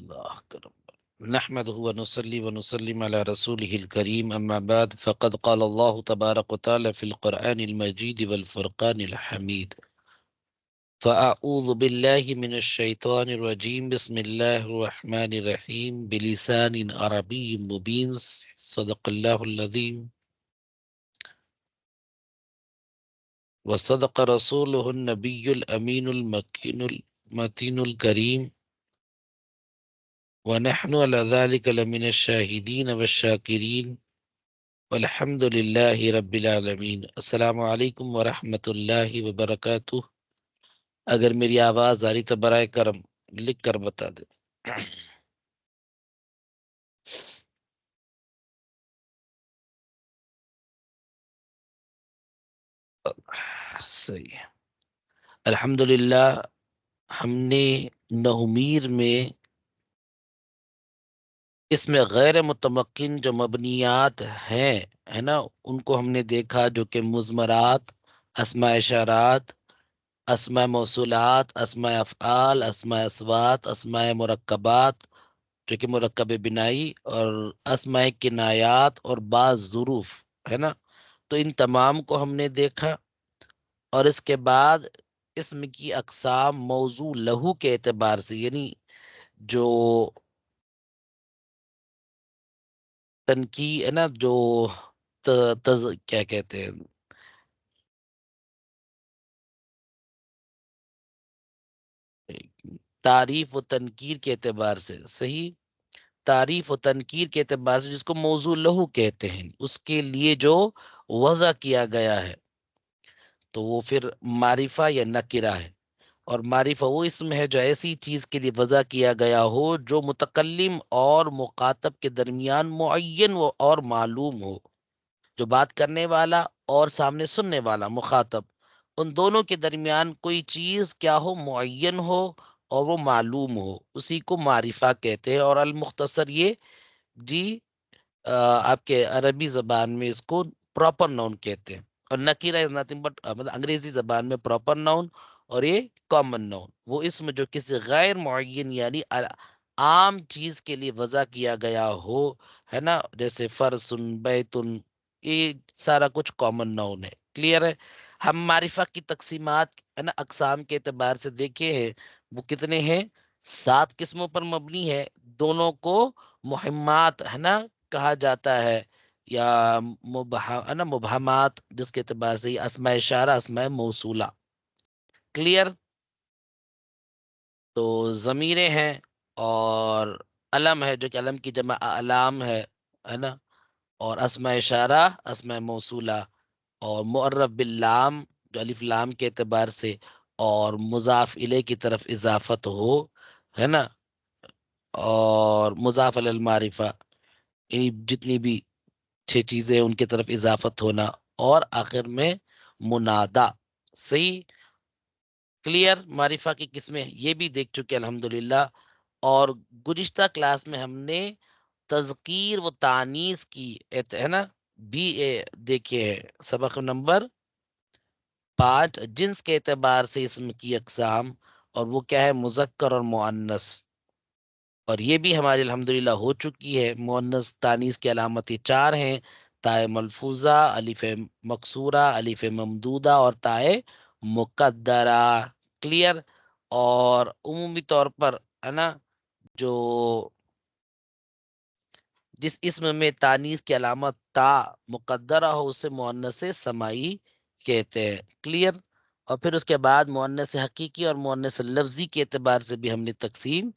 اللہ کرم نحمده ونصلي ونسلم على رسوله الكريم أما بعد فقد قال الله تبارك وتعالى في القرآن المجيد والفرقان الحميد فأعوذ بالله من الشيطان الرجيم بسم الله الرحمن الرحيم بلسان عربي مبين صدق الله العظيم وصدق رسوله النبي الأمين المتين الكريم ونحن على ذلك لمن الشاهدين والشاكرين والحمد للہ رب العالمین۔ السلام علیکم ورحمۃ اللہ وبرکاتہ۔ اگر میری آواز آ رہی تو برائے کرم لکھ کر بتا دیں۔ صحیح۔ الحمدللہ ہم نے نومیر میں اس میں غیر متمکن جو مبنیات ہیں ہے نا، ان کو ہم نے دیکھا، جو کہ مضمرات، اسماء اشارات، اسماء موصولات، اسماء افعال، اسماء اصوات، اسماء مرکبات جو کہ مرکب بنائی، اور اسماء کنایات اور بعض ظروف ہے نا، تو ان تمام کو ہم نے دیکھا۔ اور اس کے بعد اسم کی اقسام موضوع لہو کے اعتبار سے، یعنی جو تنقید ہے نا، جو کیا کہتے ہیں، تعریف و تنکیر کے اعتبار سے، صحیح، تعریف و تنکیر کے اعتبار سے جس کو موضوع لہو کہتے ہیں، اس کے لیے جو وضع کیا گیا ہے تو وہ پھر معرفہ یا نکرہ ہے۔ اور معرفہ وہ اسم ہے جو ایسی چیز کے لیے وضع کیا گیا ہو جو متکلم اور مخاطب کے درمیان معین اور معلوم ہو، جو بات کرنے والا اور سامنے سننے والا مخاطب، ان دونوں کے درمیان کوئی چیز کیا ہو، معین ہو اور وہ معلوم ہو، اسی کو معرفہ کہتے ہیں۔ اور المختصر یہ جی آپ کے عربی زبان میں اس کو پراپر ناؤن کہتے ہیں، اور نکیرہ از نتھنگ بٹ مطلب انگریزی زبان میں پراپر ناؤن، اور یہ کامن ناؤن، وہ اسم جو کسی غیر معین یعنی عام چیز کے لیے وضع کیا گیا ہو، ہے نا، جیسے فرسن، بیتن، یہ سارا کچھ کامن ناؤن ہے۔ کلیئر ہے؟ ہم معرفہ کی تقسیمات ہے نا اقسام کے اعتبار سے دیکھے ہیں، وہ کتنے ہیں؟ 7 قسموں پر مبنی ہے۔ دونوں کو مہمات ہے نا کہا جاتا ہے، یا ہے نا مبہمات، جس کے اعتبار سے اسماء اشارہ، اسماء موصولہ۔ کلیئر؟ تو ضمیریں ہیں، اور علم ہے جو کہ علم کی جمع علام ہے نا، اور اسماء اشارہ، اسماء موصولہ، اور معرف باللام جو الف لام کے اعتبار سے، اور مضاف الیہ کی طرف اضافت ہو، ہے نا، اور مضاف علی المعرفہ، یعنی جتنی بھی 6 چیزیں ان کی طرف اضافت ہونا، اور آخر میں منادا۔ صحیح؟ کلیئر؟ معرفہ کی قسمیں یہ بھی دیکھ چکے الحمدللہ۔ اور گزشتہ کلاس میں ہم نے تذکیر و تانیث کی ہے نا بھی دیکھے ہیں، سبق نمبر 5، جنس کے اعتبار سے اسم کی اقسام، اور وہ کیا ہے؟ مذکر اور مؤنث۔ اور یہ بھی ہماری الحمدللہ ہو چکی ہے۔ مؤنث تانیث کی علامتیں 4 ہیں: تائے ملفوظہ، الف مکسورہ، الف ممدودہ، اور تائے مقدرہ۔ کلیئر؟ اور عمومی طور پر ہے نا، جو جس اسم میں تانیث کی علامت تا مقدرہ ہو اسے مؤنث سمائی کہتے ہیں۔ کلیئر؟ اور پھر اس کے بعد مؤنث حقیقی اور مؤنث لفظی کے اعتبار سے بھی ہم نے تقسیم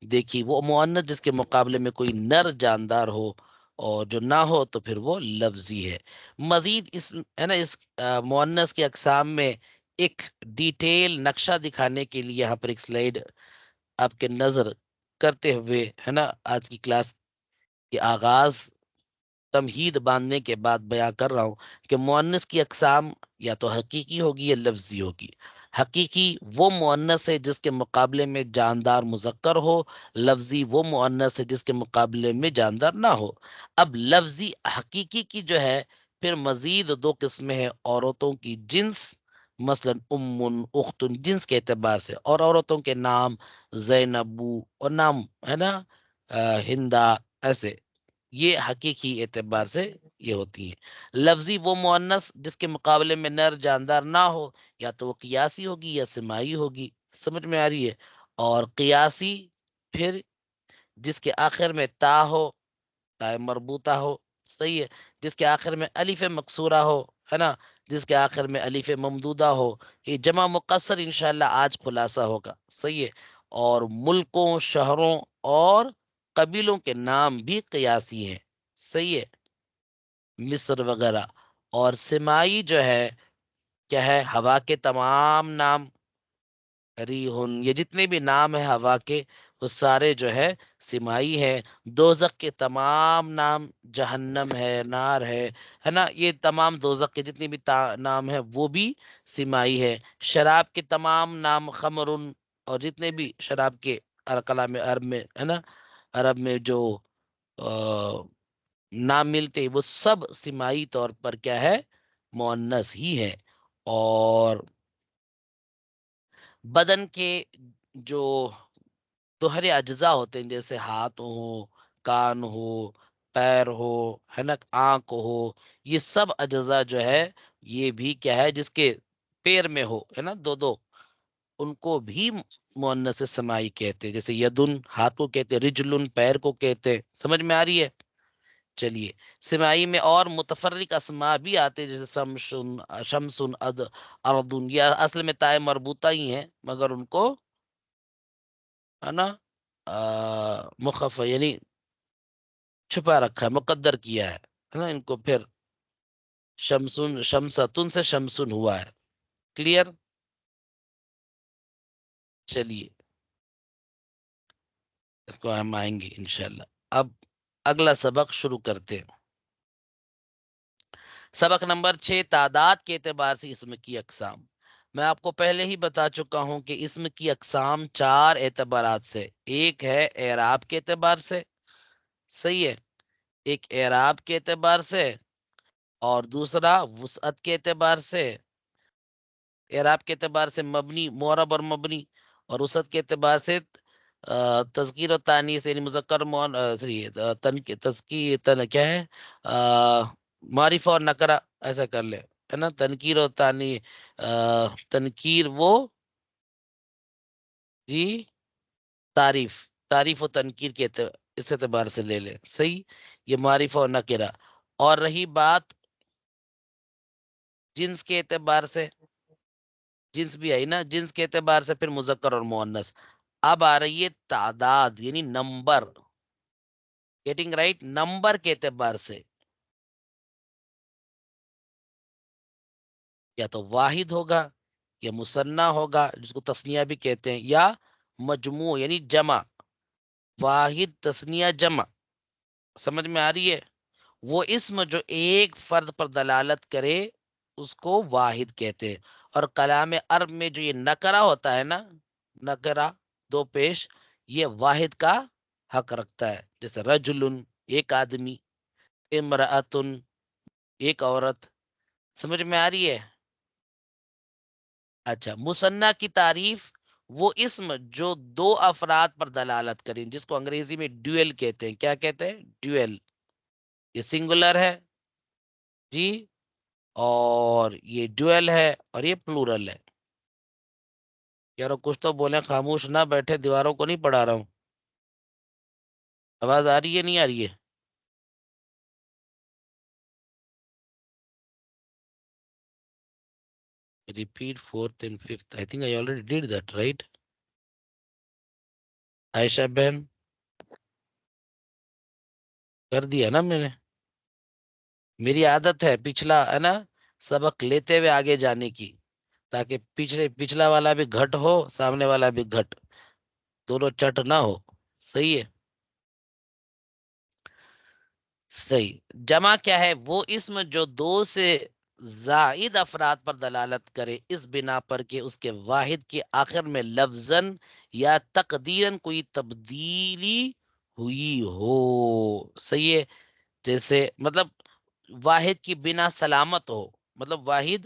دیکھی۔ وہ مؤنث جس کے مقابلے میں کوئی نر جاندار ہو، اور جو نہ ہو تو پھر وہ لفظی ہے۔ مزید اس ہے نا اس مؤنث کی اقسام میں ایک ڈیٹیل نقشہ دکھانے کے لیے یہاں پر ایک سلائیڈ آپ کے نظر کرتے ہوئے ہے نا آج کی کلاس کے آغاز تمہید باندھنے کے بعد بیان کر رہا ہوں کہ مؤنث کی اقسام یا تو حقیقی ہوگی یا لفظی ہوگی۔ حقیقی وہ مؤنث ہے جس کے مقابلے میں جاندار مذکر ہو، لفظی وہ مؤنث ہے جس کے مقابلے میں جاندار نہ ہو۔ اب لفظی حقیقی کی جو ہے پھر مزید 2 قسمیں ہیں: عورتوں کی جنس مثلا ام، اخت، جنس کے اعتبار سے، اور عورتوں کے نام زینبو، اور نام ہے نا ہندا، ایسے یہ حقیقی اعتبار سے یہ ہوتی ہیں۔ لفظی وہ مؤنث جس کے مقابلے میں نر جاندار نہ ہو، یا تو وہ قیاسی ہوگی یا سمائی ہوگی، سمجھ میں آ رہی ہے؟ اور قیاسی پھر جس کے آخر میں تا ہو، تا مربوطہ ہو، صحیح ہے، جس کے آخر میں الف مکسورہ ہو، ہے نا، جس کے آخر میں الف ممدودہ ہو، یہ جمع مقصر انشاءاللہ آج خلاصہ ہوگا، صحیح ہے۔ اور ملکوں، شہروں اور قبیلوں کے نام بھی قیاسی ہیں، صحیح ہے، مصر وغیرہ۔ اور سمائی جو ہے کیا ہے؟ ہوا کے تمام نام، ریحن، یہ جتنے بھی نام ہیں ہوا کے، وہ سارے جو ہے سمائی ہے۔ دوزخ کے تمام نام، جہنم ہے، نار ہے نا، یہ تمام دوزخ کے جتنے بھی نام ہیں وہ بھی سمائی ہے۔ شراب کے تمام نام، خمرن، اور جتنے بھی شراب کے کلام عرب میں ہے نا، عرب میں جو نام ملتے وہ سب سمائی طور پر کیا ہے؟ مؤنث ہی ہے۔ اور بدن کے جو دوہرے اجزاء ہوتے ہیں، جیسے ہاتھ ہو، کان ہو، پیر ہو، ہے نا، آنکھ ہو، یہ سب اجزاء جو ہے یہ بھی کیا ہے؟ جس کے پیر میں ہو، ہے نا، دو دو، ان کو بھی مؤنث سمائی کہتے ہیں۔ جیسے یدن ہاتھ کو کہتے ہیں، رجلن پیر کو کہتے ہیں، سمجھ میں آ رہی ہے؟ چلیے، سمائی میں اور متفرق اسماء بھی آتے ہیں، جیسے شمسن، شمسن، اردن، یا اصل میں تائے مربوطہ ہی ہیں مگر ان کو ہے نا مخفف یعنی چھپا رکھا ہے، مقدر کیا ہے نا، ان کو پھر شمسن، شمستن سے شمسن ہوا ہے۔ کلیئر؟ چلیے، اس کو ہم آئیں گے انشاءاللہ۔ اب اگلا سبق شروع کرتے ہیں۔ سبق نمبر 6، تعداد کے اعتبار سے اسم کی اقسام۔ میں آپ کو پہلے ہی بتا چکا ہوں کہ اسم کی اقسام 4 اعتبارات سے، ایک ہے اعراب کے اعتبار سے، صحیح ہے، ایک اعراب کے اعتبار سے، اور دوسرا وسعت کے اعتبار سے۔ اعراب کے اعتبار سے مبنی، معرب اور مبنی، اور وسعت کے اعتبار سے تذکیر و تانیث، یعنی مذکر کیا ہے، معرفہ اور نکرہ، ایسا کر لے، ہے نا، تنکیر و تانی تنکیر وہ جی تعریف، تعریف و تنکیر کے اس اعتبار سے لے لیں، صحیح، یہ معرفہ اور نکرہ۔ اور رہی بات جنس کے اعتبار سے، جنس بھی آئی نا، جنس کے اعتبار سے پھر مذکر اور مؤنث۔ اب آ رہی ہے تعداد یعنی نمبر، گیٹنگ رائٹ، نمبر کے اعتبار سے یا تو واحد ہوگا، یا مثنیٰ ہوگا جس کو تثنیہ بھی کہتے ہیں، یا مجموع یعنی جمع، واحد تثنیہ جمع، سمجھ میں آ رہی ہے؟ وہ اسم جو ایک فرد پر دلالت کرے اس کو واحد کہتے ہیں۔ اور کلام عرب میں جو یہ نکرہ ہوتا ہے نا، نکرہ دو پیش، یہ واحد کا حق رکھتا ہے، جیسے رجلن ایک آدمی، امرأتن ایک عورت، سمجھ میں آ رہی ہے؟ اچھا، مثنیٰ کی تعریف وہ اسم جو دو افراد پر دلالت کریں، جس کو انگریزی میں ڈیوئل کہتے ہیں۔ کیا کہتے ہیں؟ ڈیوئل، یہ سنگولر ہے جی، اور یہ ڈویل ہے، اور یہ پلورل ہے۔ یارو کچھ تو بولیں، خاموش نہ بیٹھے، دیواروں کو نہیں پڑھا رہا ہوں۔ آواز آ رہی ہے نہیں آ رہی ہے؟ Repeat fourth and fifth, I think I already did that right? Ayesha بہن، کر دیا نا میں نے؟ میری عادت ہے پچھلا ہے نا سبق لیتے ہوئے آگے جانے کی، تاکہ پچھلا والا بھی گھٹ ہو، سامنے والا بھی گھٹ، دونوں چٹ نہ ہو، صحیح ہے؟ صحیح۔ جمع کیا ہے؟ وہ اسم جو دو سے زائد افراد پر دلالت کرے، اس بنا پر کہ اس کے واحد کے آخر میں لفظاً یا تقدیراً کوئی تبدیلی ہوئی ہو، صحیح ہے؟ جیسے مطلب واحد کی بنا سلامت ہو، مطلب واحد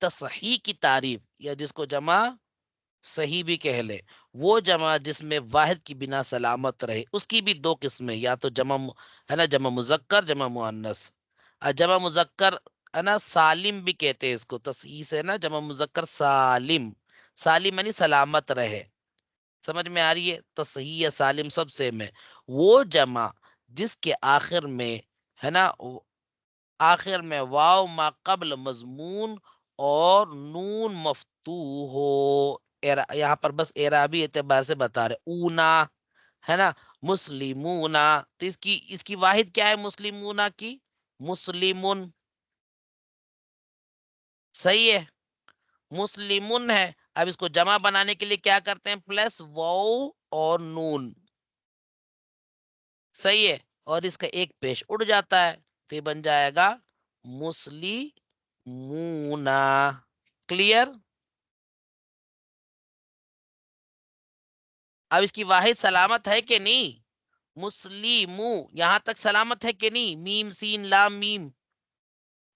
تصحیح کی تعریف، یا جس کو جمع صحیح بھی کہہ لے، وہ جمع جس میں واحد کی بنا سلامت رہے، اس کی بھی دو قسمیں، یا تو جمع ہے نا جمع مذکر، جمع مؤنث۔ جمع مذکر ہے نا سالم بھی کہتے ہیں اس کو، تصحیح سے نا جمع مذکر سالم، سالم یعنی سلامت رہے، سمجھ میں آ رہی ہے؟ تصحیح یا سالم سب سیم ہے۔ وہ جمع جس کے آخر میں ہے نا آخر میں واو ما قبل مضمون اور نون مفتوح ہو، یہاں پر بس اعرابی اعتبار سے بتا رہے، اونا ہے نا مسلمونا، تو اس کی واحد کیا ہے مسلمونا کی؟ مسلمن، صحیح ہے، مسلمن ہے۔ اب اس کو جمع بنانے کے لیے کیا کرتے ہیں؟ پلس واو اور نون، صحیح ہے، اور اس کا ایک پیش اڑ جاتا ہے، تو یہ بن جائے گا مسلمونا۔ کلیئر؟ اب اس کی واحد سلامت ہے کہ نہیں؟ مسلیمو، یہاں تک سلامت ہے کہ نہیں؟ میم سین لام میم،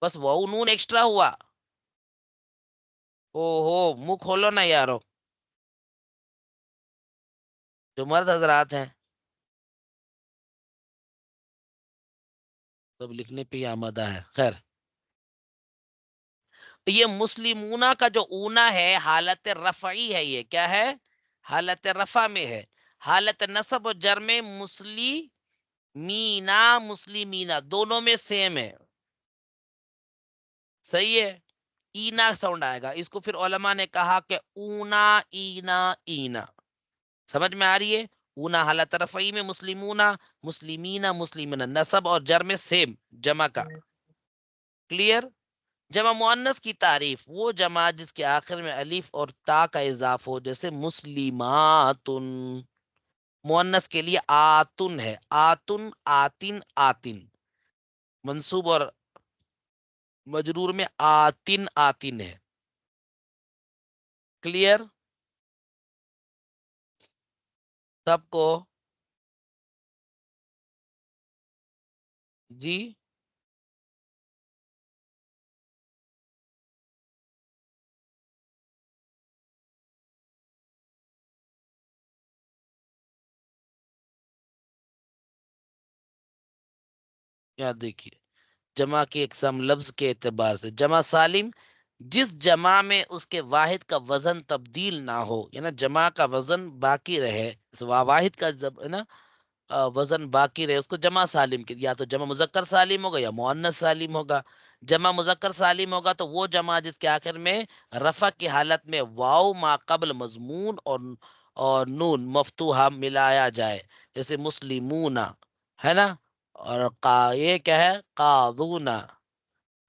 بس واو نون ایکسٹرا ہوا۔ او ہو، منہ کھولو نا یارو، جو مرد حضرات ہیں سب لکھنے پہ ہی آمادہ ہے۔ خیر، یہ مسلمونا کا جو اونا ہے حالت رفعی ہے، یہ کیا ہے؟ حالت رفع میں ہے۔ حالت نصب و جر میں مینا مسلمینا دونوں میں سیم ہے، صحیح ہے، اینا ساؤنڈ آئے گا، اس کو پھر علماء نے کہا کہ اونا اینا اینا، سمجھ میں آ رہی ہے؟ اونا حالت رفعی میں مسلمونا، مسلمینا مسلمنا، نصب اور جر میں سیم جمع کا۔ کلیئر؟ جمع مؤنث کی تعریف، وہ جمع جس کے آخر میں الف اور تا کا اضاف ہو، جیسے مسلماتن، مؤنث کے لیے آتن ہے، آتن آتن آتن، منصوب اور مجرور میں آتن آتن ہے۔ کلیئر سب کو؟ جی یاد دیکھیے، جمع کی اقسام لفظ کے اعتبار سے، جمع سالم جس جمع میں اس کے واحد کا وزن تبدیل نہ ہو، یعنی جمع کا وزن باقی رہے، واحد کا ہے نا وزن باقی رہے، اس کو جمع سالم کے، یا تو جمع مذکر سالم ہوگا یا مؤنث سالم ہوگا۔ جمع مذکر سالم ہوگا تو وہ جمع جس کے آخر میں رفع کی حالت میں واو ما قبل مضمون اور نون مفتوحہ ملایا جائے، جیسے مسلمون ہے نا، اور یہ کیا ہے؟ قاضونا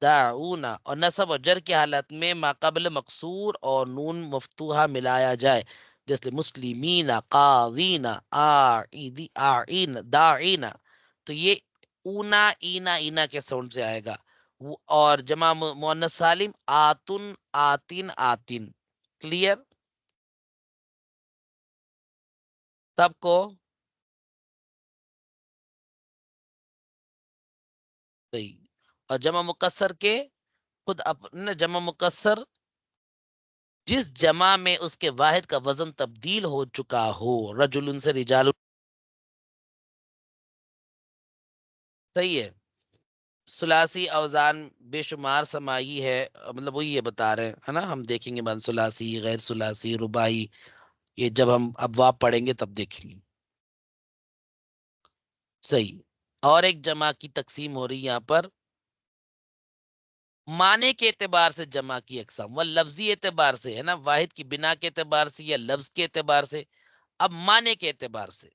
داعونا، اور نصب و جر کی حالت میں ما قبل مقصور اور نون مفتوحہ ملایا جائے، جیسے مسلمین قاضین آعین داعین، تو یہ اونا اینا اینا کے ساؤنڈ سے آئے گا۔ اور جمع مؤنث سالم آتن آتن آتن۔ کلیئر سب کو؟ صحیح۔ اور جمع مکسر کے خود اپنے جمع مکسر جس جمع میں اس کے واحد کا وزن تبدیل ہو چکا ہو، رجل سے رجال، صحیح ہے، ثلاثی اوزان بے شمار سمائی ہے، مطلب وہی یہ بتا رہے ہیں ہے نا، ہم دیکھیں گے بعد ثلاثی غیر ثلاثی رباعی، یہ جب ہم ابواب پڑھیں گے تب دیکھیں گے۔ صحیح۔ اور ایک جمع کی تقسیم ہو رہی ہے یہاں پر، معنی کے اعتبار سے جمع کی اقسام، وہ لفظی اعتبار سے ہے نا، واحد کی بنا کے اعتبار سے یا لفظ کے اعتبار سے، اب معنی کے اعتبار سے،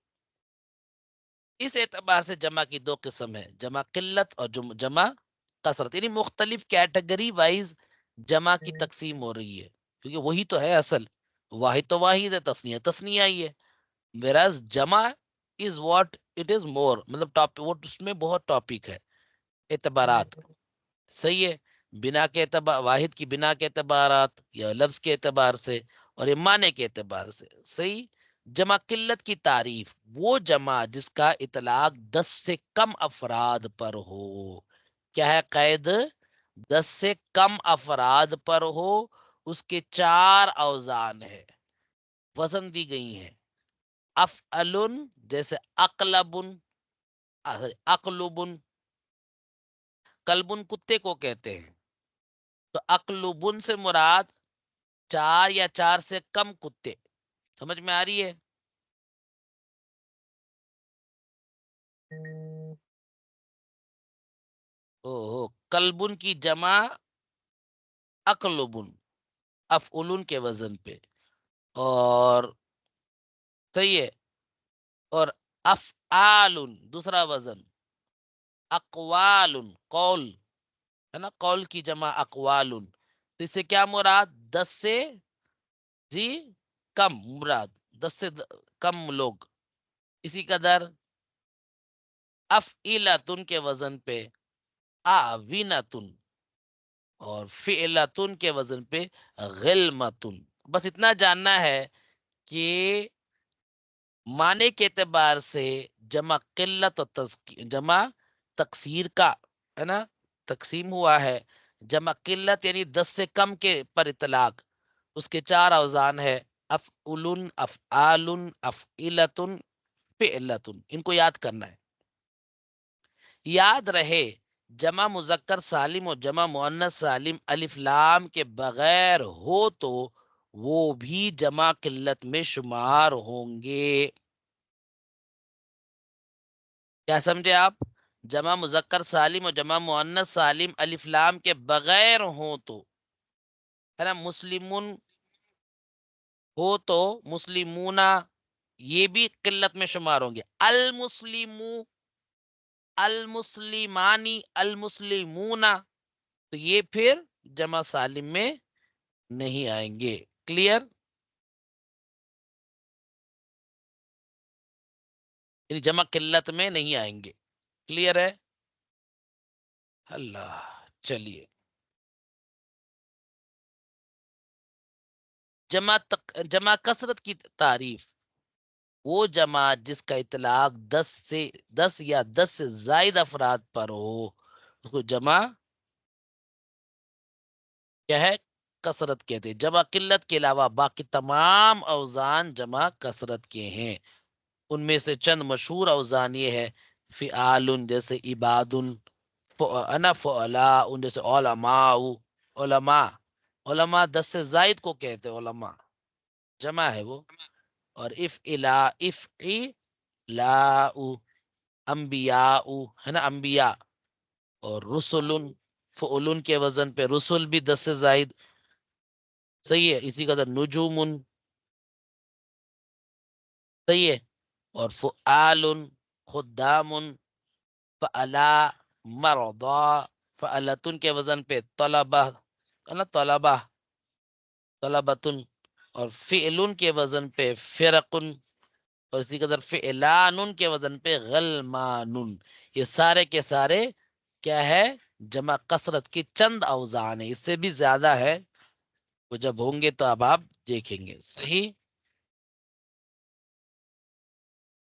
اس اعتبار سے جمع کی دو قسم ہے، جمع قلت اور جمع کثرت، یعنی مختلف کیٹیگری وائز جمع کی تقسیم ہو رہی ہے، کیونکہ وہی تو ہے اصل، واحد تو واحد ہے، تسنیہ تسنیہ ہی ہے، whereas جمع از واٹ اٹ از مور، مطلب ٹاپک وہ اس میں بہت ٹاپک ہے، اعتبارات، صحیح ہے، بنا کے اعتبار، واحد کی بنا کے اعتبارات یا لفظ کے اعتبار سے اور یہ معنی کے اعتبار سے، صحیح۔ جمع قلت کی تعریف، وہ جمع جس کا اطلاق 10 سے کم افراد پر ہو، کیا ہے قید؟ 10 سے کم افراد پر ہو، اس کے 4 اوزان ہے، وزن دی گئی ہیں. افعلن جیسے اقلبن، اقلبن، کلبن کتے کو کہتے ہیں. تو اقلبن سے مراد 4 یا 4 سے کم کتے. سمجھ میں آ رہی ہے؟ کلبن کی جمع اقلبن، افعلن کے وزن پہ. اور صحیح ہے. اور افعال دوسرا وزن، اقوال قول ہے نا، قول کی جمع اقوال. تو اس سے کیا مراد؟ 10 سے جی کم مراد، 10 سے کم لوگ. اسی قدر افعلتن کے وزن پہ آوینتن، اور فعلتن کے وزن پہ غلمتن. بس اتنا جاننا ہے کہ معنی کے اعتبار سے جمع قلت اور جمع تکثیر کا ہے نا تقسیم ہوا ہے. جمع قلت یعنی 10 سے کم کے پر اطلاق، اس کے 4 اوزان ہے، افعلن، افعالن، افعلتن، فعلتن. ان کو یاد کرنا ہے. یاد رہے جمع مذکر سالم اور جمع مؤنث سالم الف لام کے بغیر ہو تو وہ بھی جمع قلت میں شمار ہوں گے. کیا سمجھے آپ؟ جمع مذکر سالم اور جمع مؤنث سالم الف لام کے بغیر ہوں تو ہے نا، مسلمون ہو تو مسلمونا، یہ بھی قلت میں شمار ہوں گے. المسلمو، المسلمانی، المسلمونا، تو یہ پھر جمع سالم میں نہیں آئیں گے. کلیئر؟ یعنی جمع قلت میں نہیں آئیں گے. کلیئر ہے؟ اللہ. چلیے، جمع کثرت کی تعریف: وہ جماعت جس کا اطلاق 10 یا 10 سے زائد افراد پر ہو، اس کو جمع کیا ہے؟ کثرت کہتے ہیں. جمع قلت کے علاوہ باقی تمام اوزان جمع کثرت کے ہیں. ان میں سے چند مشہور اوزان یہ ہے: فعال جیسے عبادن، انا فعلاء جیسے علماء، علماء، علماء 10 سے زائد کو کہتے ہیں علماء، جمع ہے وہ. اور افعلا، افعلاء، انبیاء ہے نا، انبیاء. اور رسل، فعلن کے وزن پہ رسل بھی 10 سے زائد. صحیح ہے. اسی قدر نجوم، صحیح ہے. اور فعال، خدام، فعلا، مرضا، فعلتن کے وزن پہ طلبہ ہے نا، طلبہ، طلبتن. اور فعلن کے وزن پہ فرقن. اور اسی قدر فعلان کے وزن پہ غلمانن. یہ سارے کے سارے کیا ہے؟ جمع کثرت کی چند اوزان ہے. اس سے بھی زیادہ ہے، وہ جب ہوں گے تو اب آپ دیکھیں گے. صحیح.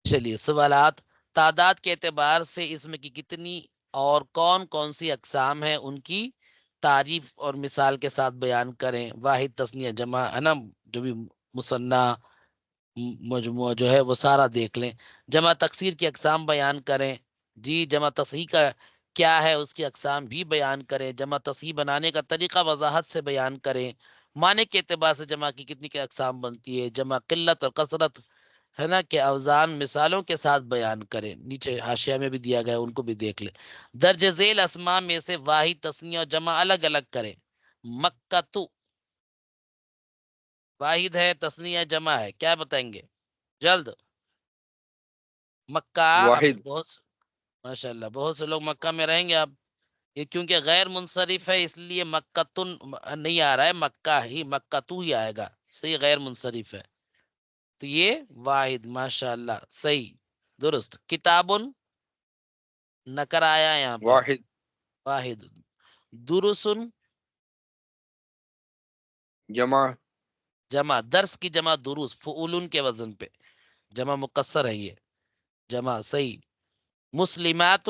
چلیے سوالات: تعداد کے اعتبار سے اسم کی کتنی اور کون کون سی اقسام ہیں، ان کی تعریف اور مثال کے ساتھ بیان کریں. واحد، تثنیہ، جمع ہے نا، جو بھی مثنیٰ مجموعہ جو ہے وہ سارا دیکھ لیں. جمع تکسیر کی اقسام بیان کریں. جی جمع تصحیح کا کیا ہے، اس کی اقسام بھی بیان کریں. جمع تصحیح بنانے کا طریقہ وضاحت سے بیان کریں. معنی کے اعتبار سے جمع کی کتنی کی اقسام بنتی ہے. جمع قلت اور کثرت ہے نا کہ اوزان مثالوں کے ساتھ بیان کریں. نیچے حاشیہ میں بھی دیا گیا، ان کو بھی دیکھ لیں. درج ذیل اسماء میں سے واحد، تثنیہ اور جمع الگ الگ کریں. مکہ واحد ہے، تثنیہ جمع ہے، کیا بتائیں گے جلد؟ مکہ. اب واحد. ماشاء اللہ بہت سے لوگ مکہ میں رہیں گے. اب یہ کیونکہ غیر منصرف ہے اس لیے مکتن نہیں آ رہا ہے، مکہ ہی، مکتو ہی آئے گا. صحیح، غیر منصرف ہے تو یہ واحد. ماشاء اللہ صحیح درست. کتابن نکر آیا یہاں پہ، واحد. واحد. درسن جمع. جمع، درس کی جمع دروس، فعولن کے وزن پہ جمع مقصر ہے یہ، جمع. صحیح. مسلمات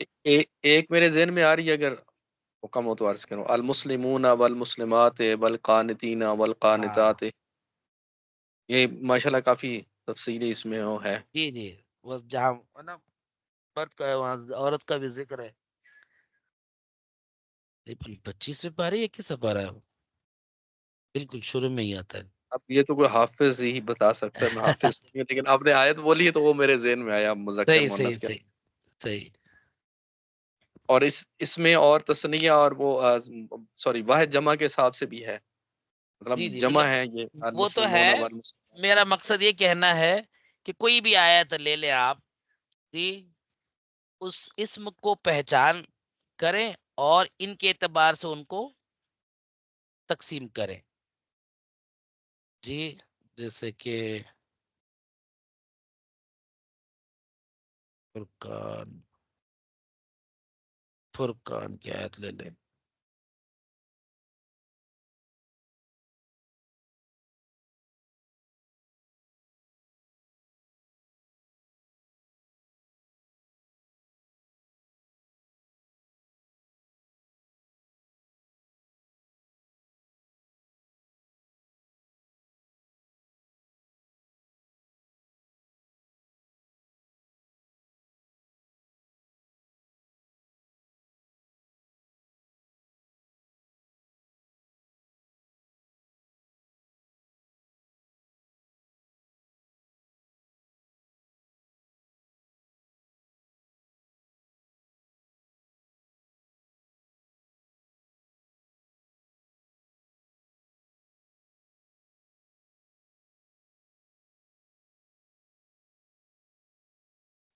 ایک میرے ذہن میں آ رہی ہے، اگر حکم ہو تو عرض کروں، المسلمون والمسلمات والقانتین ہاں والقانتات. یہ ماشاءاللہ کافی تفصیلی اس میں وہ ہے. جی جی، وہ جہاں ہے نا مرد کا ہے وہاں عورت کا بھی ذکر ہے. 25ویں پارے یا کس پارا ہے؟ بالکل شروع میں ہی آتا ہے. اب یہ تو کوئی حافظ ہی بتا سکتا ہے، میں حافظ نہیں ہوں، لیکن آپ نے آیت بولی ہے تو وہ میرے ذہن میں آیا مذکر صحیح صحیح مؤنث کے. صحیح صحیح. اور اس میں اور تثنیہ اور وہ سوری واحد جمع کے حساب سے بھی ہے، جی مطلب جی، جمع مطلب ہے یہ وہ تو ہے. المسلمون والمسلمات. میرا مقصد یہ کہنا ہے کہ کوئی بھی آیت لے لیں آپ جی، اس اسم کو پہچان کریں اور ان کے اعتبار سے ان کو تقسیم کریں. جی جیسے کہ فرقان، فرقان کی آیت لے لیں.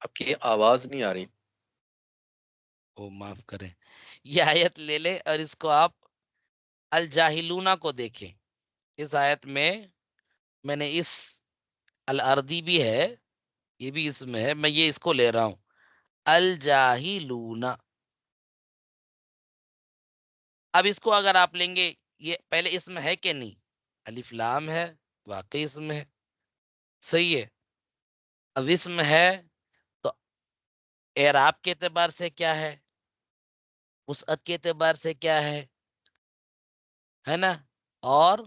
آپ کی آواز نہیں آ رہی. وہ معاف کریں، یہ آیت لے لیں اور اس کو آپ الجاہلون کو دیکھیں. اس آیت میں نے اس الارضی بھی ہے، یہ بھی اس میں ہے، میں یہ اس کو لے رہا ہوں الجاہلون. اب اس کو اگر آپ لیں گے، یہ پہلے اسم ہے کہ نہیں؟ الف لام ہے، واقعی اسم ہے، صحیح ہے. اب اسم ہے تو اعراب کے اعتبار سے کیا ہے، وسعت کے اعتبار سے کیا ہے نا، اور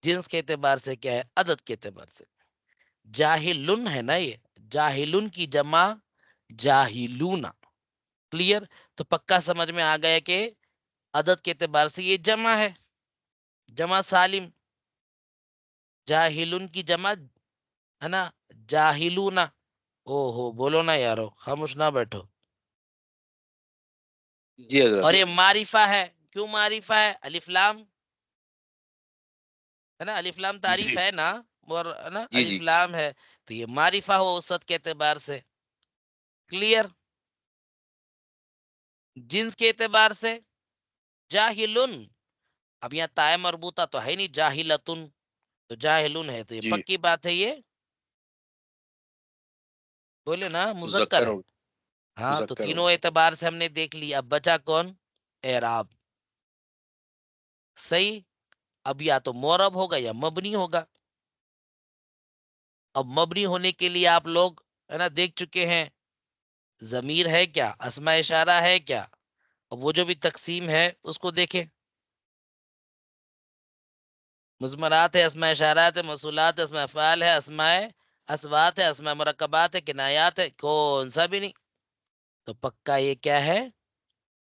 جنس کے اعتبار سے کیا ہے، عدد کے اعتبار سے. جاہلن ہے نا، یہ جاہلن کی جمع جاہلون. کلیئر؟ تو پکا سمجھ میں آ گیا کہ عدد کے اعتبار سے یہ جمع ہے، جمع سالم. جاہلن کی جمع ہے نا جاہلون. او ہو بولو نا یارو، خاموش نہ بیٹھو. جی حضرت. اور یہ معرفہ ہے. کیوں معرفہ ہے؟ الف لام ہے نا، الف لام تعریف جی ہے نا، اور ہے نا جی الف جی لام ہے تو یہ معرفہ ہو وسعت کے اعتبار سے. کلیئر؟ جنس کے اعتبار سے جاہلن. اب یہاں تائے مربوطہ تو ہے نہیں، جاہلتن تو جاہلن ہے، تو یہ جی پکی بات ہے. یہ بولے نا مذکر مذکر ہے. ہو ہاں تو مذکر تینوں ہوگا. اعتبار سے ہم نے دیکھ لی. اب بچا کون؟ اعراب. صحیح. اب یا تو معرب ہوگا یا مبنی ہوگا. اب مبنی ہونے کے لیے آپ لوگ ہے نا دیکھ چکے ہیں، ضمیر ہے کیا، اسماء اشارہ ہے کیا. اب وہ جو بھی تقسیم ہے اس کو دیکھیں. مضمرات ہے، اسماء اشارات ہے، موصولات ہے، اسماء افعال ہے، اسماء اسوات ہے، اسماء مرکبات ہے، کنایات ہے، کون سا بھی نہیں. تو پکا یہ کیا ہے؟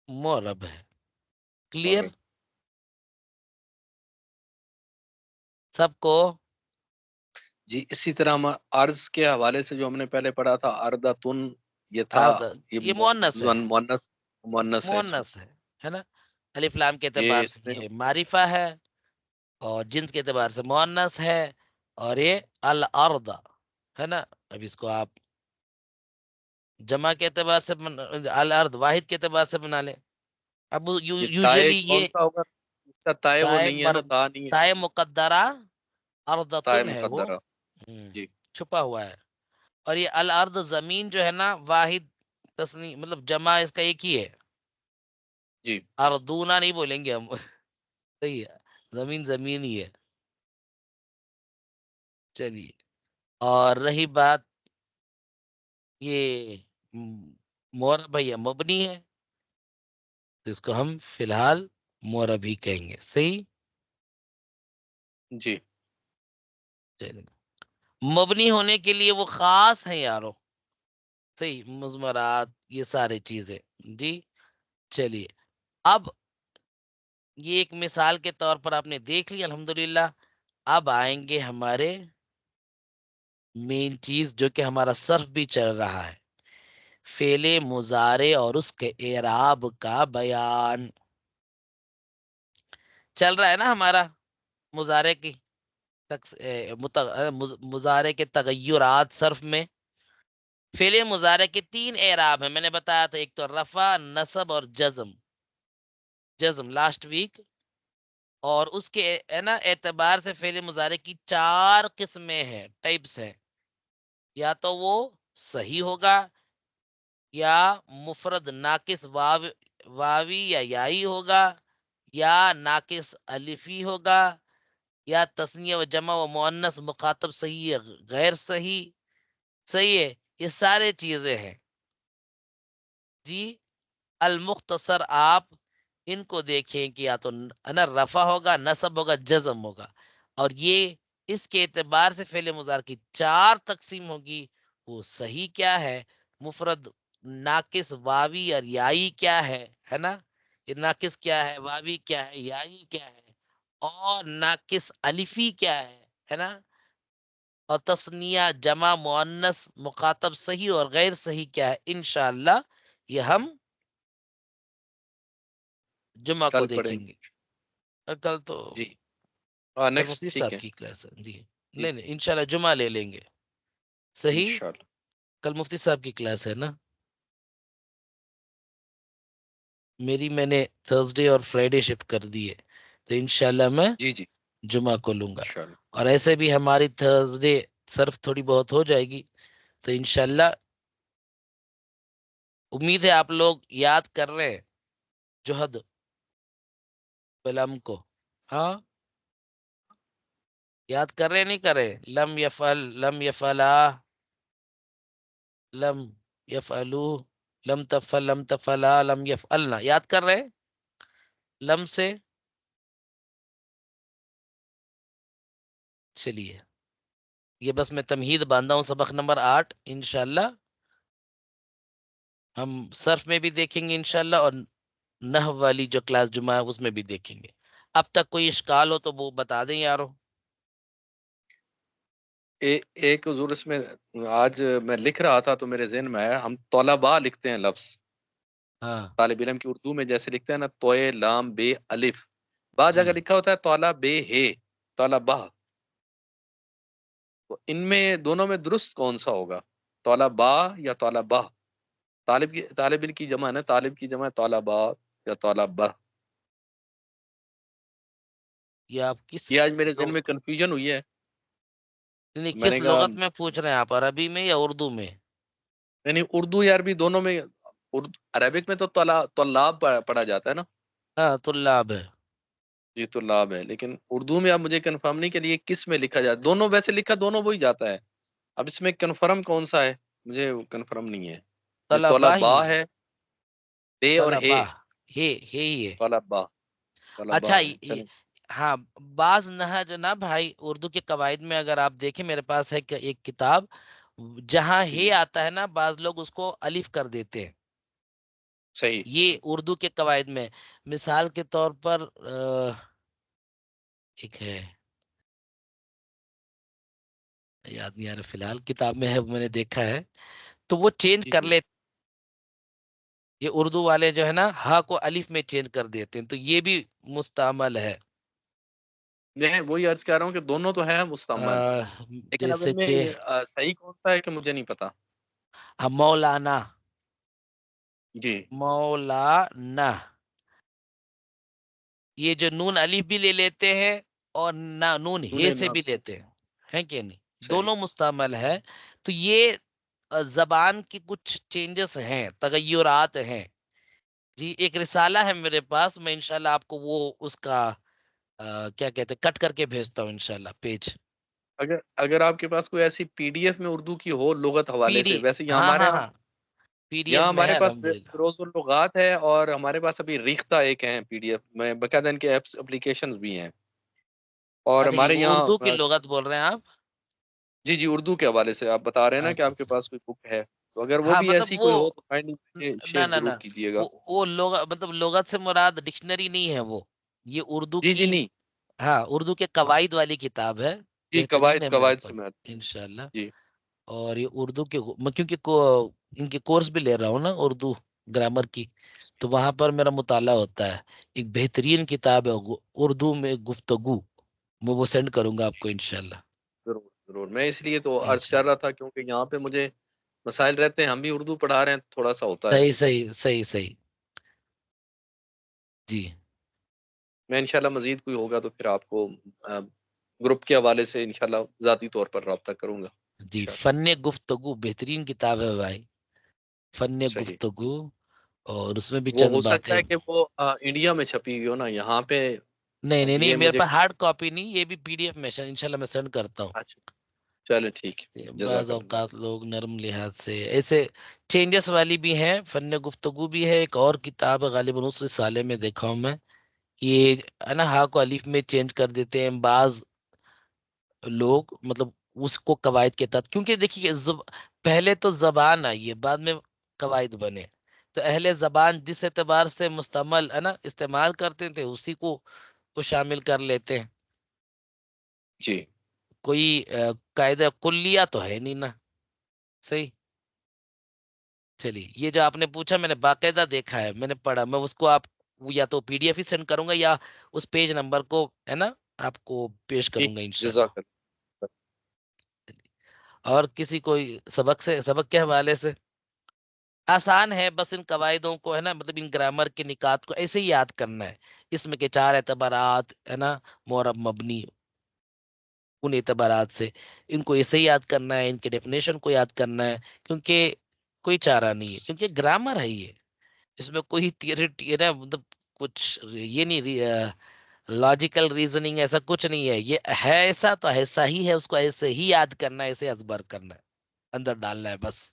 معرب ہے. کلیئر اور سب کو؟ جی اسی طرح ہم عرض کے حوالے سے جو ہم نے پہلے پڑھا تھا ارداتن، یہ تھا، عرض، یہ یہ مؤنث ہے، مؤنث مؤنث ہے اس میں. مؤنث ہے نا. الف لام کے اعتبار یہ سے اس میں یہ معرفہ ہے، اور جنس کے اعتبار سے مؤنث ہے، اور یہ الارض ہے نا. اب اس کو آپ جمع کے اعتبار سے الارض واحد کے اعتبار سے بنا لیں. اب یہ تائے یوزلی کون یہ سا ہوگا؟ اس کا تائے وہ تائے نہیں ہے نا، تا نہیں ہے، تائے مقدرہ تائے ارضتن ہے وہ. مقدرہ. ہم، جی چھپا ہوا ہے. اور یہ الارض زمین جو ہے نا واحد تسنی مطلب جمع اس کا ایک ہی ہے. جی اردونا نہیں بولیں گے ہم. صحیح ہے، زمین زمین ہی ہے. چلیے، اور رہی بات یہ معرب ہے یا مبنی ہے، تو اس کو ہم فی الحال معرب ہی کہیں گے. صحیح. جی چلیے. مبنی ہونے کے لیے وہ خاص ہیں یارو. صحیح. مضمرات، یہ سارے چیزیں. جی. چلیے. اب یہ ایک مثال کے طور پر آپ نے دیکھ لی الحمدللہ. اب آئیں گے ہمارے مین چیز جو کہ ہمارا صرف بھی چل رہا ہے، فعل مضارع اور اس کے اعراب کا بیان چل رہا ہے نا ہمارا. مضارع کی مضارع کے تغیرات صرف میں. فعل مضارع کے 3 اعراب ہیں، میں نے بتایا تھا. ایک تو رفع، نصب اور جزم. جزم لاسٹ ویک. اور اس کے ہے نا اعتبار سے فعل مضارع کی 4 قسمیں ہیں، ٹائپس ہیں. یا تو وہ صحیح ہوگا، یا مفرد ناقص واوی یا یائی ہوگا، یا ناقص الفی ہوگا، یا تثنیہ و جمع و مؤنث مخاطب صحیح یا غیر صحیح. صحیح ہے. یہ سارے چیزیں ہیں. جی. المختصر آپ ان کو دیکھیں کہ یا تو رفع ہوگا، نصب ہوگا، جزم ہوگا. اور یہ اس کے اعتبار سے فعل مضارع کی 4 تقسیم ہوگی. وہ صحیح کیا ہے، مفرد ناقص واوی اور یائی کیا ہے نا. یہ ناقص کیا ہے، واوی کیا ہے، یائی کیا ہے، اور ناقص الفی کیا ہے نا. اور تثنیہ، جمع، مؤنث مخاطب صحیح اور غیر صحیح کیا ہے. انشاءاللہ یہ ہم جمعہ کو کل پڑھیں دیکھیں گے. گے. اور کل تو جی ہاں کل نیکسٹ مفتی ٹھیک صاحب ہے. کی کلاس ہے. جی. جی نہیں نہیں، انشاءاللہ جمعہ لے لیں گے. صحیح. انشاءاللہ. کل مفتی صاحب کی کلاس ہے نا میری. میں نے تھرسڈے اور فرائیڈے شفٹ کر دی ہے، تو انشاءاللہ میں جی جی جمعہ کو لوں گا. انشاءاللہ. اور ایسے بھی ہماری تھرسڈے صرف تھوڑی بہت ہو جائے گی، تو انشاءاللہ امید ہے آپ لوگ یاد کر رہے ہیں جوہد قلم کو. ہاں یاد کر رہے نہیں کر رہے. لم یفعل، لم یفعلا، لم یفعلو، لم تفعل، لم تفعلا، لم یفعلنا. یاد کر رہے ہیں لم سے. چلیے. یہ بس میں تمہید باندھا ہوں. سبق نمبر 8 انشاءاللہ ہم صرف میں بھی دیکھیں گے انشاءاللہ، اور نحو والی جو کلاس جمعہ ہے اس میں بھی دیکھیں گے. اب تک کوئی اشکال ہو تو وہ بتا دیں یارو. ایک حضور اس میں آج میں لکھ رہا تھا تو میرے ذہن میں آیا، ہم طلباء لکھتے ہیں لفظ ہاں طالب علم کی اردو میں جیسے لکھتے ہیں نا، توئے لام بے الف. بعض جی. جگہ لکھا ہوتا ہے طالب بے ہے، طلبہ. تو ان میں دونوں میں درست کون سا ہوگا، طلبا یا طلبہ؟ طالب علم کی جمع ہے نا، طالب کی جمع ہے طلبا یا طلبہ. یہ آپ کس یہ آج میرے ذہن لغ... میں کنفیوژن ہوئی ہے. نہیں تو میں کس نے کہا لغت میں پوچھ رہے ہیں آپ، عربی میں یا اردو میں؟ نہیں اردو یا عربی دونوں میں. عربک میں تو طلاب پڑھا جاتا ہے نا. ہاں طلاب ہے. جی طلاب ہے، لیکن اردو میں اب مجھے کنفرم نہیں کہ یہ کس میں لکھا جاتا. دونوں ویسے لکھا دونوں وہی جاتا ہے. اب اس میں کنفرم کون سا ہے مجھے کنفرم نہیں ہے. یہ طلبا ہی طلبا ہے. ہے، بے اور ہے. طلبا ہے ہی ہے. طلبا طلبا اچھا ہے چلیں. ہاں. بعض نہج نا بھائی اردو کے قواعد میں اگر آپ دیکھیں، میرے پاس ہے ایک کتاب جہاں جی ہے جی آتا ہے نا، بعض لوگ اس کو الف کر دیتے ہیں. صحیح. یہ اردو کے قواعد میں مثال کے طور پر ایک ہے، یاد نہیں آ رہا فی الحال، کتاب میں ہے میں نے دیکھا ہے، تو وہ چینج جی کر جی لیتے. یہ اردو والے جو ہے نا ہا کو الف میں چینج کر دیتے ہیں، تو یہ بھی مستعمل ہے. میں وہی عرض کر رہا ہوں کہ دونوں تو ہیں مستعمل، لیکن اب جیسے ان میں کہ صحیح کون سا ہے کہ مجھے نہیں پتا. مولانا. جی مولانا. یہ جو نون الف بھی لے لیتے ہیں اور نون ہے انہیں سے نہ بھی لیتے ہیں کہ نہیں، صحیح. دونوں مستعمل ہے. تو یہ زبان کی کچھ چینجز ہیں، تغیرات ہیں. جی. ایک رسالہ ہے میرے پاس، میں انشاءاللہ آپ کو وہ اس کا کیا کہتے ہیں کٹ کر کے بھیجتا ہوں انشاءاللہ پیج. اگر آپ کے پاس کوئی ایسی پی ڈی ایف میں اردو کی ہو لغت پی حوالے ڈی. سے، ویسے یہاں ہاں ہمارے ہاں ہاں ہاں پی ڈی ایف یہاں میں ہمارے ہے پاس الحمدللہ. روز اللغات ہے، اور ہمارے پاس ابھی ریختہ ایک ہے PDF میں، باقاعدہ ان کے ایپس اپلیکیشنز بھی ہیں، اور اچھا یہ ہمارے یہاں اردو کی لغت بول رہے ہیں آپ؟ جی جی اردو کے حوالے سے آپ بتا رہے ہیں نا کہ اچھا آپ کے اچھا. پاس کوئی بک ہے، تو اگر وہ ہاں بھی مطلب ایسی وہ کوئی ہو تو کائنڈلی نہ شیئر نہ ضرور نہ کیجیے گا. وہ لغت مطلب لغت سے مراد ڈکشنری نہیں ہے وہ، یہ اردو جی جی کی، نہیں، ہاں اردو کے قواعد والی کتاب ہے. جی بہترین ہے میرے قواعد سے پاس میں. انشاءاللہ. جی اور یہ اردو کے میں کیونکہ ان کے کورس بھی لے رہا ہوں نا اردو گرامر کی، تو وہاں پر میرا مطالعہ ہوتا ہے. ایک بہترین کتاب ہے اردو میں گفتگو، میں وہ سینڈ کروں گا آپ کو انشاءاللہ. ضرور ضرور، میں اس لیے تو عرض کر انشاءاللہ. رہا تھا کیونکہ یہاں پہ مجھے مسائل رہتے ہیں، ہم بھی اردو پڑھا رہے ہیں، تھوڑا سا ہوتا ہے. صحیح صحیح صحیح صحیح. جی میں انشاءاللہ مزید کوئی ہوگا تو پھر آپ کو گروپ کے حوالے سے انشاءاللہ ذاتی طور پر رابطہ کروں گا جی. انشاءاللہ. فن گفتگو بہترین کتاب ہے بھائی، فن صحیح. گفتگو. اور اس میں بھی وہ چند ہو باتیں. سکتا ہے کہ وہ انڈیا میں چھپی ہوئی ہو نا یہاں پہ. نہیں نہیں اب نہیں، یہ میرے مجھے. پاس ہارڈ کاپی نہیں، یہ بھی PDF میں انشاءاللہ میں سینڈ کرتا ہوں. اچھا چلے ٹھیک ہے. بعض جزاک اللہ. اوقات لوگ نرم لحاظ سے ایسے چینجز والی بھی ہیں. فن گفتگو بھی ہے، ایک اور کتاب ہے غالباً اس رسالے میں دیکھا ہوں میں، یہ ہے نا ہا کو الف میں چینج کر دیتے ہیں بعض لوگ، مطلب اس کو قواعد کے تحت، کیونکہ دیکھیے پہلے تو زبان آئی ہے بعد میں قواعد بنے، تو اہل زبان جس اعتبار سے مستعمل ہے نا استعمال کرتے تھے اسی کو شامل کر لیتے ہیں. جی کوئی قاعدہ کلیہ تو ہے نہیں نا. صحیح. چلیے یہ جو آپ نے پوچھا میں نے باقاعدہ دیکھا ہے، میں نے پڑھا، میں اس کو آپ یا تو PDF ہی سینڈ کروں گا یا اس پیج نمبر کو ہے نا آپ کو پیش ٹھیک، کروں گا انشاءاللہ. جزاک اللہ. اور کسی کوئی سبق کے حوالے سے آسان ہے، بس ان قواعدوں کو ہے نا مطلب ان گرامر کے نکات کو ایسے ہی یاد کرنا ہے. اس میں کے 4 اعتبارات ہے نا، معرب مبنی، ان اعتبارات سے ان کو ایسے ہی یاد کرنا ہے، ان کے ڈیفینیشن کو یاد کرنا ہے، کیونکہ کوئی چارہ نہیں ہے، کیونکہ گرامر ہے یہ، اس میں کوئی تھیوری نا مطلب کچھ یہ نہیں، لاجیکل ریزننگ ایسا کچھ نہیں ہے، یہ ہے ایسا تو ایسا ہی ہے، اس کو ایسے ہی یاد کرنا ہے، ایسے ازبر کرنا ہے، اندر ڈالنا ہے بس.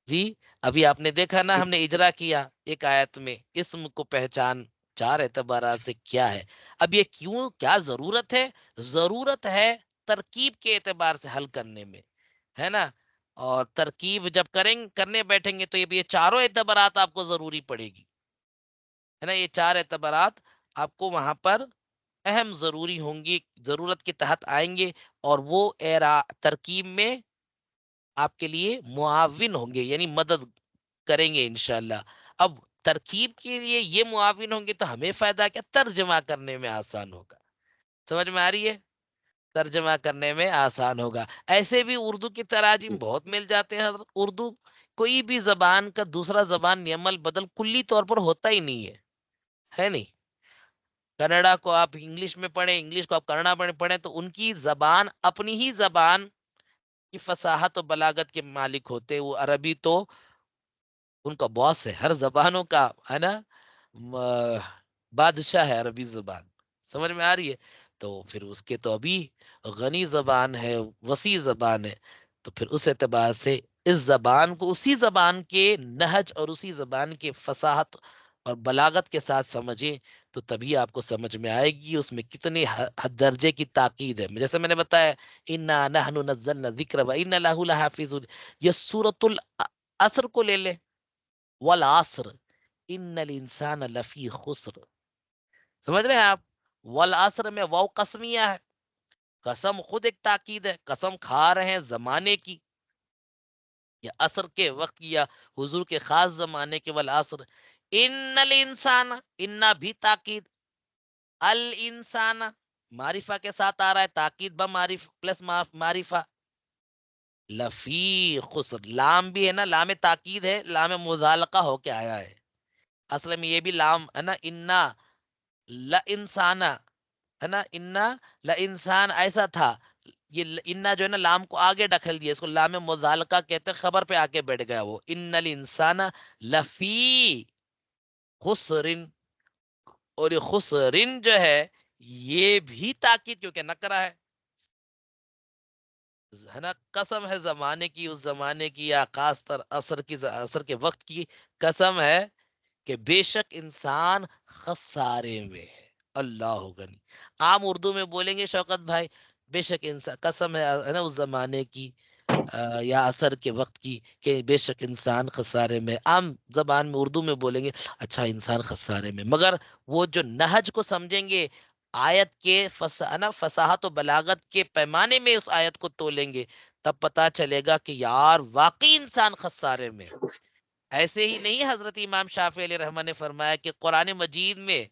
جی ابھی آپ نے دیکھا نا ہم نے اجرا کیا ایک آیت میں، اسم کو پہچان 4 اعتبارات سے کیا ہے. اب یہ کیوں کیا ضرورت ہے؟ ضرورت ہے ترکیب کے اعتبار سے حل کرنے میں، ہے نا. اور ترکیب جب کرنے بیٹھیں گے تو یہ چاروں اعتبارات آپ کو ضروری پڑے گی، ہے نا. یہ 4 اعتبارات آپ کو وہاں پر اہم ضروری ہوں گی، ضرورت کے تحت آئیں گے، اور وہ ترکیب میں آپ کے لیے معاون ہوں گے، یعنی مدد کریں گے انشاءاللہ. اب ترکیب کے لیے یہ معاون ہوں گے تو ہمیں فائدہ کیا؟ ترجمہ کرنے میں آسان ہوگا. سمجھ میں آ رہی ہے؟ ترجمہ کرنے میں آسان ہوگا. ایسے بھی اردو کی تراجم بہت مل جاتے ہیں حضرت. اردو کوئی بھی زبان کا دوسرا زبان عمل بدل کلی طور پر ہوتا ہی نہیں ہے نہیں. کنڑا کو آپ انگلش میں پڑھیں، انگلش کو آپ کنڑا میں پڑھیں، تو ان کی زبان اپنی ہی زبان کی فصاحت و بلاغت کے مالک ہوتے. وہ عربی تو ان کا باس ہے، ہر زبانوں کا ہے نا بادشاہ ہے عربی زبان. سمجھ میں آ رہی ہے؟ تو پھر اس کے تو ابھی غنی زبان ہے، وسیع زبان ہے. تو پھر اس اعتبار سے اس زبان کو اسی زبان کے نہج اور اسی زبان کے فصاحت اور بلاغت کے ساتھ سمجھیں تو تبھی آپ کو سمجھ میں آئے گی اس میں کتنے درجے کی تاکید ہے. جیسے میں نے بتایا انا نحن نزلنا الذکر وانا لہ لحافظون، یہ سورۃ العصر کو لے لیں، والعصر ان الانسان لفی خسر. سمجھ رہے ہیں آپ؟ والعصر میں واو قسمیہ ہے، قسم خود ایک تاکید ہے، قسم کھا رہے ہیں زمانے کی، یا عصر کے وقت کی، یا حضور کے خاص زمانے کے. والعصر ان الانسان، اننا بھی تاکید، الانسان معرفہ کے ساتھ آ رہا ہے، تاکید بمعرف پلس معرفہ. لفی خسر، لام بھی ہے نا، لام تاکید ہے، لام مزالقہ ہو کے آیا ہے. اصل میں یہ بھی لام ہے نا، انا لانسان ہے نا، انا لانسان ایسا تھا. یہ انا جو ہے نا لام کو آگے ڈھکل دیا، اس کو لام مزالقہ کہتے ہیں، خبر پہ آ کے بیٹھ گیا وہ. ان الانسان لفی خسرن، اور یہ خسرن جو ہے یہ بھی تاکید کیونکہ نکرہ ہے. ہے نا، قسم ہے زمانے کی، اس زمانے کی یا خاص تر عصر کے وقت کی قسم ہے کہ بے شک انسان خسارے میں ہے، اللہ غنی۔ عام اردو میں بولیں گے شوکت بھائی، بے شک انسان، قسم ہے نا اس زمانے کی یا اثر کے وقت کی، کہ بے شک انسان خسارے میں، عام زبان میں اردو میں بولیں گے اچھا انسان خسارے میں، مگر وہ جو نہج کو سمجھیں گے، آیت کے فصاحت و بلاغت کے پیمانے میں اس آیت کو تولیں گے، تب پتا چلے گا کہ یار واقعی انسان خسارے میں۔ ایسے ہی نہیں، حضرت امام شافعی علیہ رحمہ نے فرمایا کہ قرآن مجید میں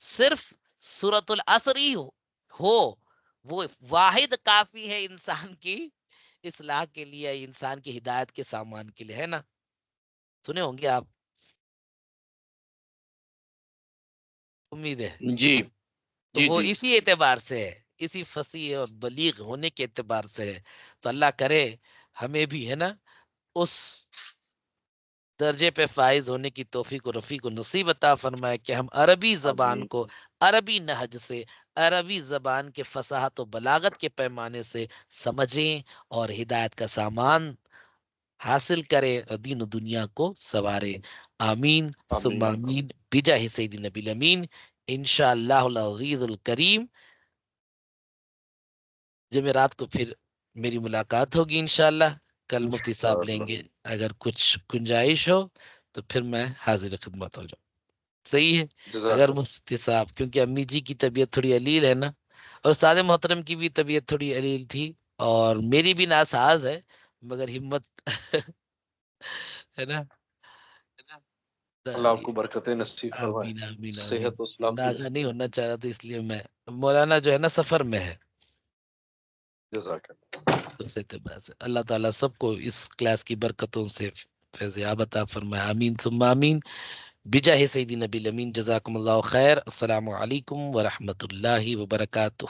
صرف سورۃ العصر ہی ہو وہ واحد کافی ہے انسان کی اصلاح کے لیے، انسان کی ہدایت کے سامان کے لیے، ہے نا؟ سنے ہوں گے آپ، امید ہے۔ جی تو جی وہ جی اسی اعتبار سے ہے، اسی فصیح اور بلیغ ہونے کے اعتبار سے ہے۔ تو اللہ کرے ہمیں بھی، ہے نا، اس درجے پہ فائز ہونے کی توفیق و رفیق و نصیب عطا فرمائے کہ ہم عربی زبان آمین کو عربی نہج سے، عربی زبان کے فصاحت و بلاغت کے پیمانے سے سمجھیں اور ہدایت کا سامان حاصل کریں اور دین و دنیا کو سوارے۔ آمین ثم آمین آمین بجاہ سید نبی الامین۔ انشاءاللہ العزیز الکریم جمعرات کو پھر میری ملاقات ہوگی انشاءاللہ، کل مفتی صاحب لیں انشاءاللہ گے، اگر کچھ گنجائش ہو تو پھر میں حاضر خدمت ہو جاؤں، صحیح ہے؟ اگر جزاک اللہ مفتی صاحب، کیونکہ امی جی کی طبیعت تھوڑی علیل ہے نا، اور استاد محترم کی بھی طبیعت تھوڑی علیل تھی، اور میری بھی ناساز ہے، مگر ہمت ہے نا، اللہ آپ کو برکتیں نصیب فرمائے، آمین آمین آمین۔ صحت و سلامتی نازا نصیب نہیں ہونا فرمائے۔ چاہ رہا تھا، اس لیے میں، مولانا جو ہے نا سفر میں ہے، جزاک اللہ۔ تو اس اعتبار سے اللہ تعالیٰ سب کو اس کلاس کی برکتوں سے فیض یاب عطا فرمائے، آمین ثم آمین بجاہ سیدی نبی الامین۔ جزاکم اللہ خیر، السلام علیکم ورحمۃ اللہ وبرکاتہ۔